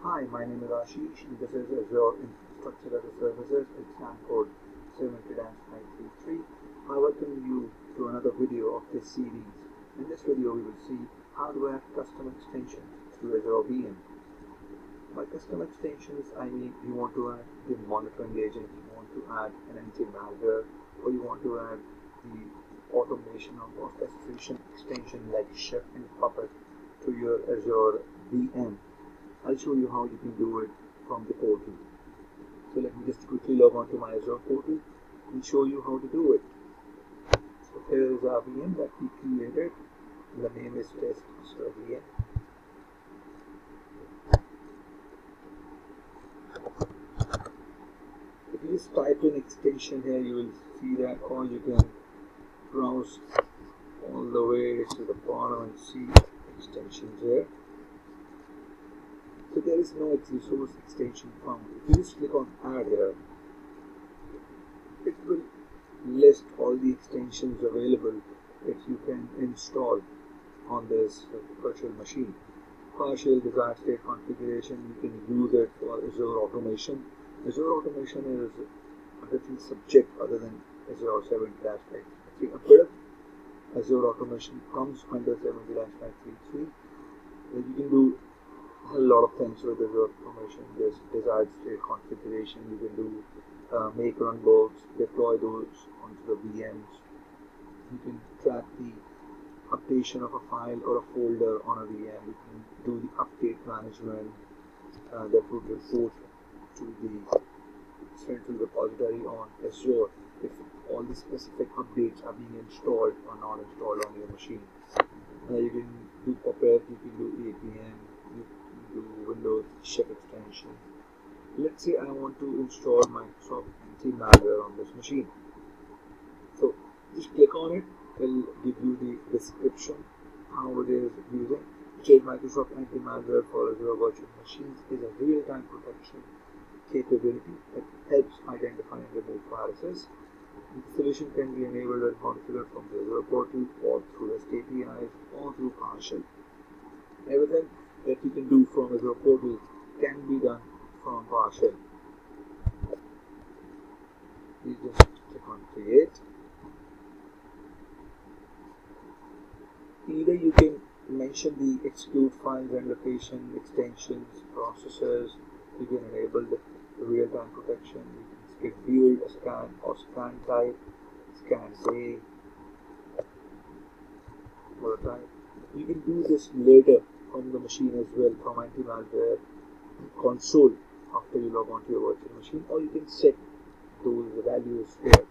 Hi, my name is Ashish. This is Azure Infrastructure as a Services, exam code 70-533. I welcome you to another video of this series. In this video, we will see how to add custom extensions to Azure VM. By custom extensions, I mean you want to add the monitoring agent, you want to add an anti-malware, or you want to add the automation or orchestration extension like Chef and Puppet to your Azure VM. I'll show you how you can do it from the portal. So let me just quickly log on to my Azure portal and show you how to do it. So here is our VM that we created. The name is test VM. If you just type in extension here, you will see that, or you can browse all the way to the bottom and see extensions here. So there is no resource extension found. If you just click on add here, it will list all the extensions available that you can install on this virtual machine. Partial desired state configuration, you can use it for Azure automation. Azure automation is a different subject other than Azure 70-533. A bit of Azure automation comes under 70-533. You can do a lot of things with Azure automation. There's desired state configuration. You can do make run bugs, deploy those onto the VMs. You can track the updation of a file or a folder on a VM. You can do the update management that would report to the central repository on Azure if all the specific updates are being installed or not installed on your machine. You can do Puppet, you can do APM, you can do Windows Chef extension. Let's say I want to install Microsoft anti-malware on this machine. So just click on it. It will give you the description how it is using. It says Microsoft anti-malware for Azure virtual machines is a real-time protection capability that helps identify and remove viruses. The solution can be enabled and configured from the Azure portal or through REST APIs or through PowerShell. Everything that you can do from Azure portal can be done from PowerShell. You just click on create. Either you can mention the exclude files and location, extensions, processors. You can enable the real-time protection. You can schedule a scan or scan type, scan day, or type. You can do this later from the machine as well, from anti-malware console after you log on to your virtual machine, or you can set those values here.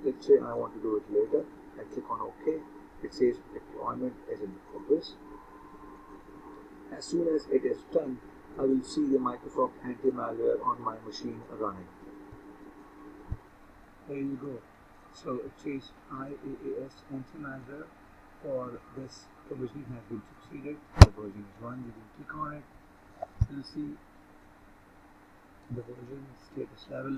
Let's say I want to do it later. I click on OK. It says deployment is in progress. As soon as it is done, I will see the Microsoft anti-malware on my machine running. There you go. So it says IaaS anti-malware for this provisioning has been succeeded. The version is 1. You can click on it. You'll see the version, status level,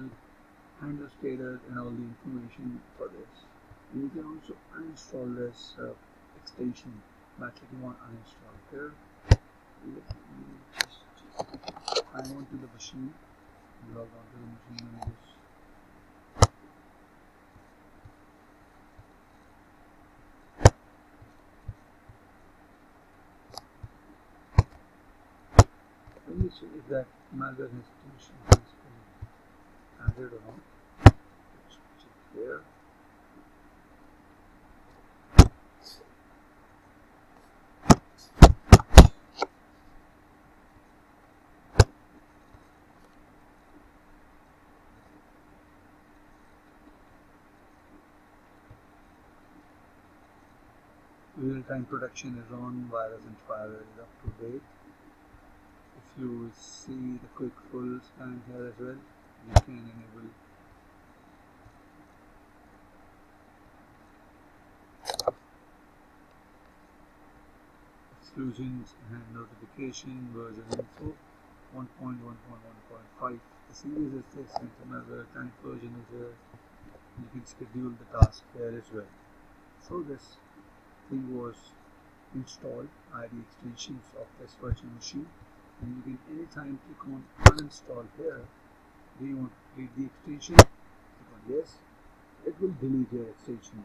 handler status, and all the information for this. And you can also uninstall this extension by clicking on uninstall here. I want to the machine, log on to the machine and this. Let me see if that malware extension has been added or not. Let's check here. Real-time protection is on, virus and firewall is up to date. If you see the quick full scan here as well, you can enable exclusions and notification version info 1.1.1.5. The series is this, and another current version is here. You can schedule the task here as well. So this thing was installed, the extensions of this virtual machine. and you can anytime click on uninstall here. Do you want to delete the extension? Click on yes. It will delete your extension.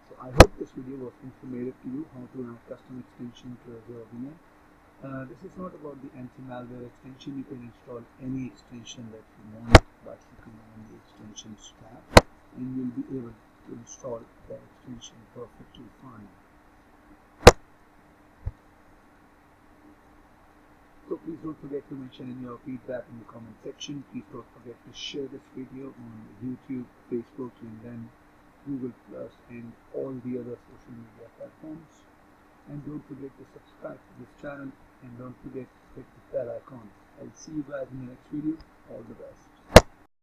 So I hope this video was informative to you how to add custom extension to Azure VM. This is not about the anti-malware extension. You can install any extension that you want by clicking on the extensions tab, and you'll be able to install that extension perfectly fine. So please don't forget to mention in your feedback in the comment section. Please don't forget to share this video on YouTube, Facebook, LinkedIn, Google Plus, and all the other social media platforms. And don't forget to subscribe to this channel, and don't forget to hit the bell icon. I'll see you guys in the next video. All the best.